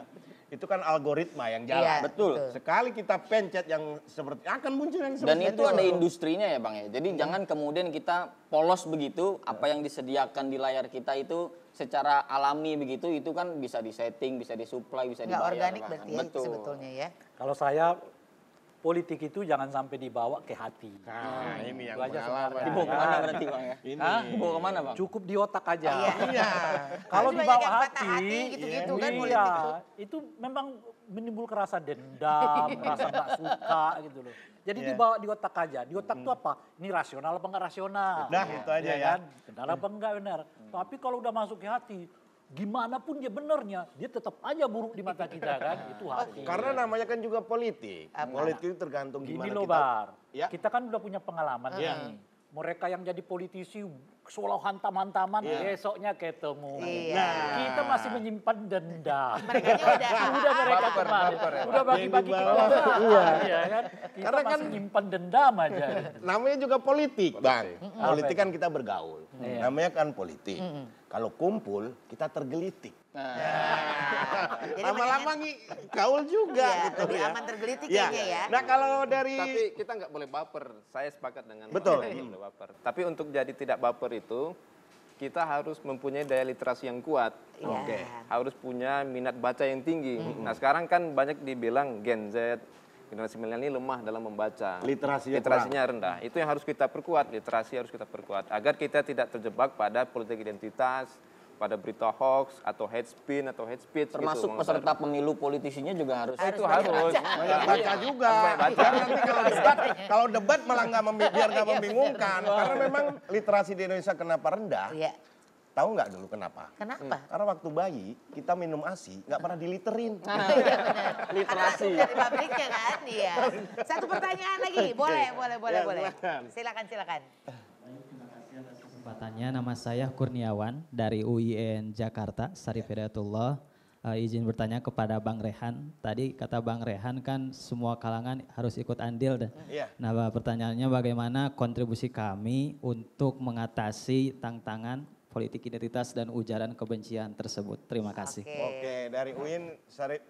Itu kan algoritma yang jalan. Iya, Betul. Sekali kita pencet yang seperti akan muncul yang seperti Dan itu ada industrinya ya Bang ya. Jadi jangan kemudian kita polos begitu, apa yang disediakan di layar kita itu secara alami begitu, itu kan bisa disetting, bisa disuplai, bisa Nggak dibayar. organik bahkan. berarti ya Betul. sebetulnya ya. Kalau saya politik itu jangan sampai dibawa ke hati. Nah, ini yang Itu aja pengalaman. sebenarnya. Dibawa kemana berarti Bang ya? Ini. Hah? Dibawa kemana Bang? Cukup di otak aja. Iya. Kalau Tapi dibawa banyak yang patah hati, hati gitu-gitu kan iya, politik tuh. itu memang menimbulkan rasa dendam, rasa nggak suka gitu loh. Jadi dibawa di otak aja. Di otak tuh apa? Ini rasional apa nggak rasional? Nah, itu aja ya. Kan? Benar apa enggak benar. Tapi kalau udah masuk ke hati, gimana pun dia benernya, dia tetap aja buruk di mata kita kan. Itu hati. Karena namanya kan juga politik. Apa? Politik itu tergantung Gini gimana loh kita. Bar, Ya. kita kan udah punya pengalaman nih. Mereka yang jadi politisi seolah hantam-hantaman, besoknya ketemu. Iya. Kita masih menyimpan dendam. Mereka udah Udah mereka Baper, kemarin, baper ya, udah bagi-bagi Yang di bawah. kekuasaan. Iya kan? Kita Karena masih kan- nyimpan dendam aja. Namanya juga politik, Bang. Politik kan kita bergaul. Iya. Namanya kan politik. Kalau kumpul, kita tergelitik. Jadi Lama-lama gaul juga Iya, gitu lebih ya. aman tergelitik Iya. kayaknya ya. Nah, kalau dari Tapi kita nggak boleh baper. Saya sepakat dengan Betul. Bang Rey, nggak boleh baper. Tapi untuk jadi tidak baper itu kita harus mempunyai daya literasi yang kuat. Iya. Oke. Harus punya minat baca yang tinggi. Nah, sekarang kan banyak dibilang Gen Z, generasi milenial ini lemah dalam membaca. Literasinya rendah. Itu yang harus kita perkuat, literasi harus kita perkuat agar kita tidak terjebak pada politik identitas, pada berita hoax atau hate speech atau hate speech Termasuk gitu, peserta pemilu politisinya juga harus. itu harus. banyak baca juga. Biar nanti kalau debat malah biar nggak membingungkan. Karena memang literasi di Indonesia kenapa rendah? Iya. Tahu nggak dulu kenapa? Kenapa? Karena waktu bayi kita minum ASI nggak pernah diliterin. Literasi. Dari pabriknya kan, iya. Satu pertanyaan lagi, boleh. Ya, silakan. Silakan. Kesempatannya, nama saya Kurniawan dari UIN Jakarta, Sarif Hidayatullah. Izin bertanya kepada Bang Rehan. Tadi kata Bang Rehan kan semua kalangan harus ikut andil. Iya. Nah, pertanyaannya bagaimana kontribusi kami untuk mengatasi tantangan politik identitas dan ujaran kebencian tersebut. Terima kasih. Oke, dari UIN Sarif.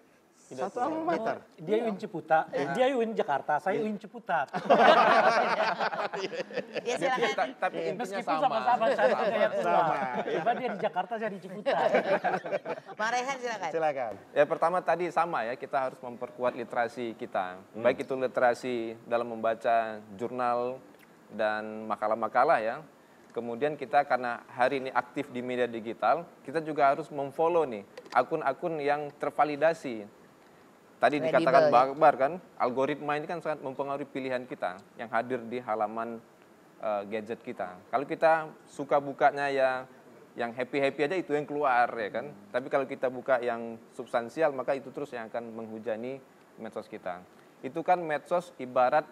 Satu alma mater. Dia UIN Ciputat, dia UIN Jakarta, saya UIN Ciputat. Ya silakan. Tapi intinya Meskipun sama. sama-sama saya tidak tua. Coba dia di Jakarta, saya di Ciputat. Bang Rehan silakan. Silakan. Ya pertama tadi sama ya, kita harus memperkuat literasi kita. Baik itu literasi dalam membaca jurnal dan makalah-makalah ya. Kemudian kita karena hari ini aktif di media digital, kita juga harus memfollow nih akun-akun yang tervalidasi. Tadi Kredibel, dikatakan ya. Bang Akbar kan, algoritma ini kan sangat mempengaruhi pilihan kita yang hadir di halaman gadget kita. Kalau kita suka bukanya ya yang happy-happy aja itu yang keluar ya kan. Tapi kalau kita buka yang substansial maka itu terus yang akan menghujani medsos kita. Itu kan medsos ibarat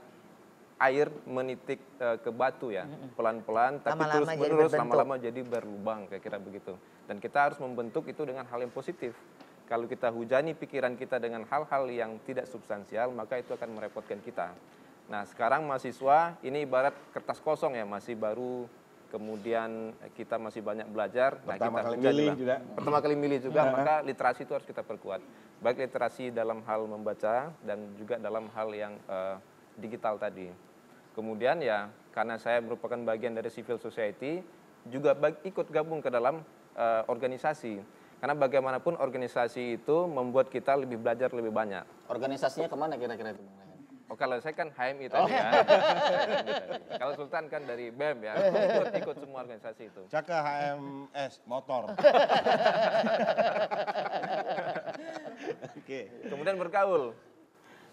air menitik ke batu ya, pelan-pelan tapi Lama-lama terus-menerus jadi lama-lama jadi berlubang, kira-kira begitu. Dan kita harus membentuk itu dengan hal yang positif. Kalau kita hujani pikiran kita dengan hal-hal yang tidak substansial, maka itu akan merepotkan kita. Nah, sekarang mahasiswa ini ibarat kertas kosong ya, masih baru, kemudian kita masih banyak belajar. Pertama kali hujani milih lah. juga. Pertama kali milih juga, maka literasi itu harus kita perkuat. Baik literasi dalam hal membaca dan juga dalam hal yang digital tadi. Kemudian ya, karena saya merupakan bagian dari civil society, juga ikut gabung ke dalam organisasi. Karena bagaimanapun organisasi itu membuat kita lebih belajar lebih banyak. Organisasinya kemana kira-kira itu? Oh, kalau saya kan HMI tadi ya. Kalau Sultan kan dari BEM ya, ikut semua organisasi itu. Caka HMS motor. Oke. Kemudian bergaul.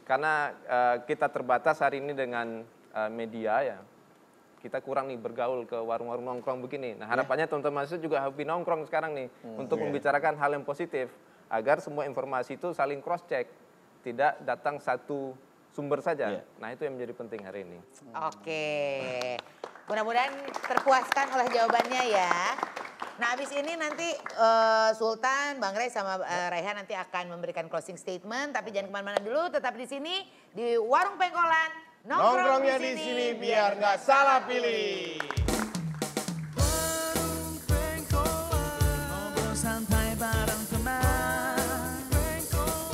Karena kita terbatas hari ini dengan media ya, kita kurang nih bergaul ke warung-warung nongkrong begini. Nah, harapannya teman-teman mahasiswa juga hobi nongkrong sekarang nih untuk membicarakan hal yang positif agar semua informasi itu saling cross check, tidak datang satu sumber saja. Nah, itu yang menjadi penting hari ini. Oke, mudah-mudahan terpuaskan oleh jawabannya ya. Nah, habis ini nanti Sultan, Bang Rey sama Raihan nanti akan memberikan closing statement, tapi jangan kemana-mana dulu, tetap di sini di Warung Pengkolan. Nongkrongnya di sini biar nggak salah pilih. Warung Pengkolan, ngobrol santai bareng teman.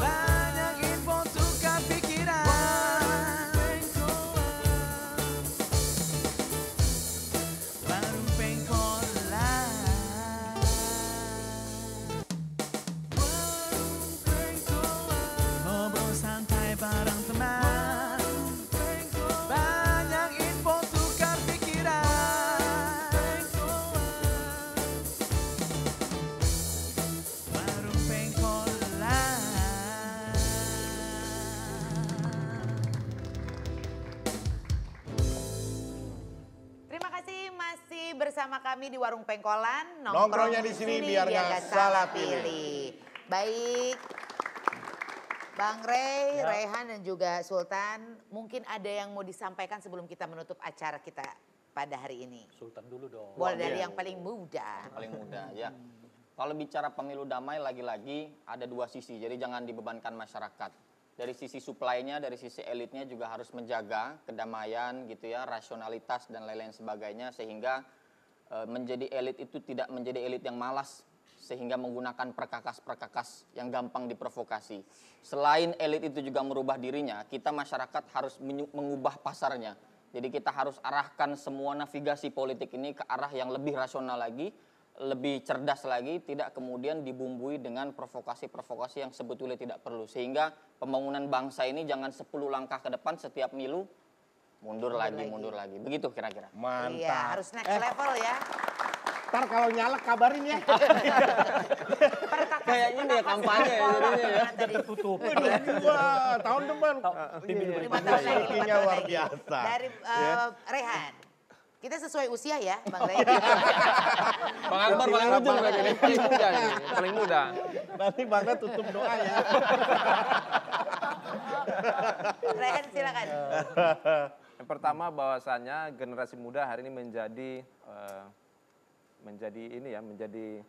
Banyak info tukar pikiran. Warung Pengkolan. Warung Pengkolan, ngobrol santai bareng teman. Banyak info tukar pikiran. Warung Pengkolan. Terima kasih masih bersama kami di Warung Pengkolan. Nongkrongnya di sini biar nggak salah pilih. Baik, Bang Rey, Raihan dan juga Sultan, mungkin ada yang mau disampaikan sebelum kita menutup acara kita pada hari ini. Sultan dulu dong. Boleh dari yang paling muda. Paling mudah ya. Kalau bicara pemilu damai lagi-lagi ada dua sisi, jadi jangan dibebankan masyarakat. Dari sisi supply-nya, dari sisi elitnya juga harus menjaga kedamaian gitu ya, rasionalitas dan lain-lain sebagainya sehingga menjadi elit itu tidak menjadi elit yang malas sehingga menggunakan perkakas-perkakas yang gampang diprovokasi. Selain elit itu juga merubah dirinya, kita masyarakat harus mengubah pasarnya. Jadi kita harus arahkan semua navigasi politik ini ke arah yang lebih rasional lagi, lebih cerdas lagi, tidak kemudian dibumbui dengan provokasi-provokasi yang sebetulnya tidak perlu. Sehingga pembangunan bangsa ini jangan 10 langkah ke depan setiap milu, mundur lagi. Begitu kira-kira. Mantap. Iya, harus next level ya. Ntar kalau nyala kabarin ya. Kayaknya dia kampanye ya jadinya ya. Tadi Tutup. Wah, tahun depan. 5 tahun lagi. Rezekinya luar biasa. Dari Raihan. Kita sesuai usia ya, Bang Rey. Bang Akbar paling ujung berarti ini, paling muda nih, paling muda. Nanti Bangga tutup doa ya. Raihan silakan. Yang pertama bahwasannya generasi muda hari ini menjadi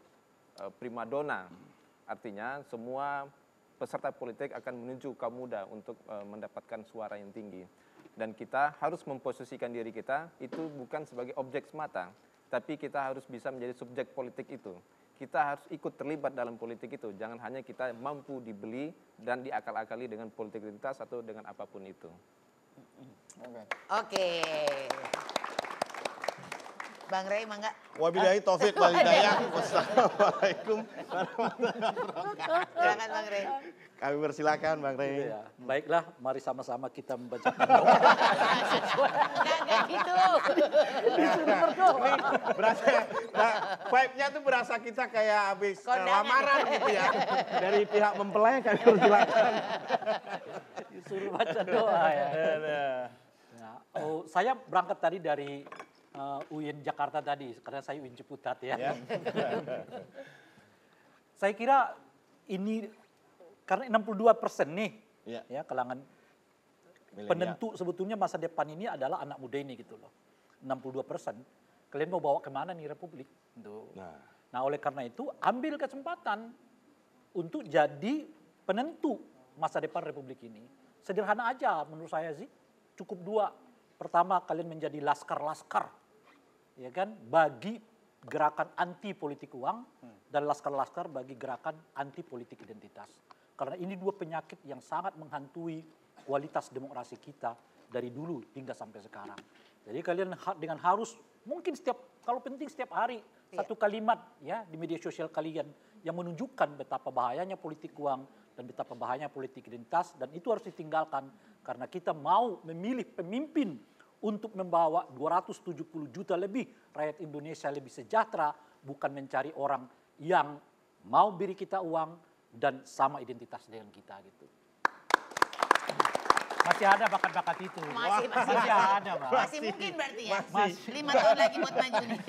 primadona. Artinya semua peserta politik akan menuju kaum muda untuk mendapatkan suara yang tinggi. Dan kita harus memposisikan diri kita itu bukan sebagai objek semata, tapi kita harus bisa menjadi subjek politik itu. Kita harus ikut terlibat dalam politik itu. Jangan hanya kita mampu dibeli dan diakal-akali dengan politik identitas atau dengan apapun itu. Oke. Bang Rey, mangga. Wabillahi taufik wal hidayah. Wassalamualaikum warahmatullahi wabarakatuh. Silakan Bang Rey. Kami persilakan Bang Rey. Ya, baiklah, mari sama-sama kita membacakan Enggak gitu. Berasa, vibe-nya tuh berasa kita kayak habis Kondangan. lamaran gitu ya. Dari pihak mempelai kami persilakan. disuruh baca doa ya. Nah, saya berangkat tadi dari UIN Jakarta tadi, karena saya UIN Ciputat ya. Saya kira ini karena 62% nih ya kalangan penentu sebetulnya masa depan ini adalah anak muda ini gitu loh. 62%. Kalian mau bawa kemana nih Republik? Gitu. Nah oleh karena itu ambil kesempatan untuk jadi penentu masa depan Republik ini. Sederhana aja menurut saya sih. Cukup 2. Pertama kalian menjadi laskar-laskar. Ya kan? Bagi gerakan anti politik uang dan laskar-laskar bagi gerakan anti politik identitas. Karena ini 2 penyakit yang sangat menghantui kualitas demokrasi kita dari dulu hingga sampai sekarang. Jadi kalian dengan harus mungkin kalau penting setiap hari satu kalimat ya di media sosial kalian yang menunjukkan betapa bahayanya politik uang dan betapa bahayanya politik identitas, dan itu harus ditinggalkan karena kita mau memilih pemimpin untuk membawa 270 juta lebih rakyat Indonesia lebih sejahtera, bukan mencari orang yang mau beri kita uang dan sama identitas dengan kita gitu. Masih ada bakat-bakat itu. Masih ada, Pak. Masih mungkin berarti ya. 5 tahun lagi buat maju nih.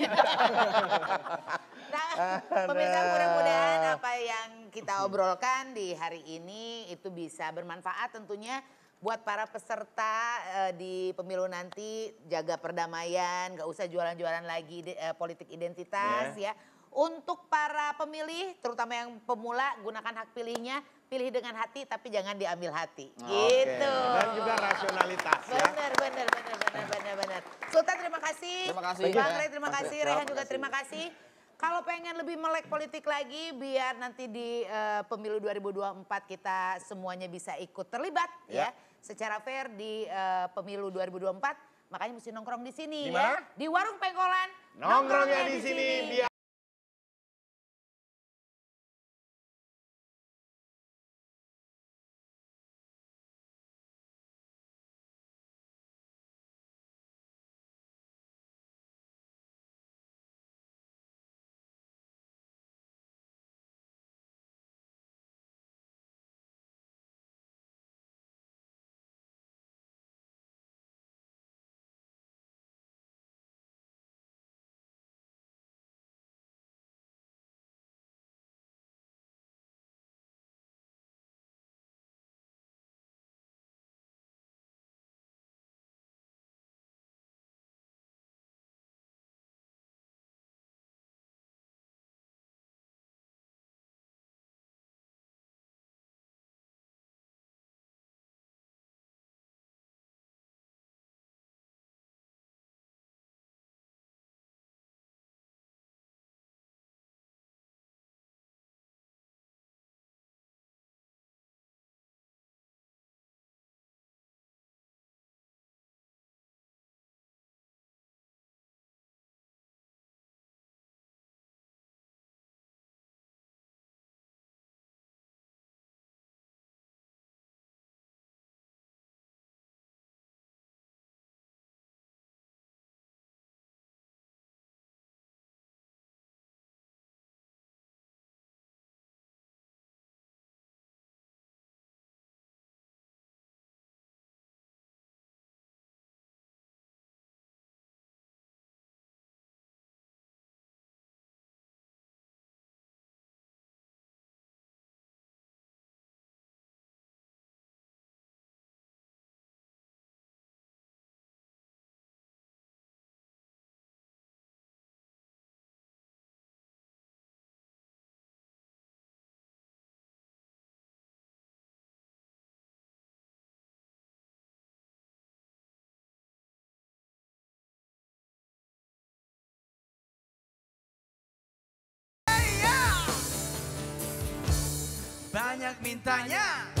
Nah, pemirsa, mudah-mudahan apa yang kita obrolkan di hari ini itu bisa bermanfaat tentunya buat para peserta di pemilu nanti. Jaga perdamaian, gak usah jualan-jualan lagi politik identitas ya. Untuk para pemilih, terutama yang pemula, gunakan hak pilihnya. Pilih dengan hati tapi jangan diambil hati. Gitu. Dan juga rasionalitas ya. Benar. Sultan terima kasih. Terima kasih. Bang Rey terima kasih. Rehan juga terima kasih. Kalau pengen lebih melek politik lagi biar nanti di pemilu 2024 kita semuanya bisa ikut terlibat ya secara fair di pemilu 2024, makanya mesti nongkrong di sini ya. Di Warung Pengkolan. Nongkrongnya di sini biar banyak mintanya.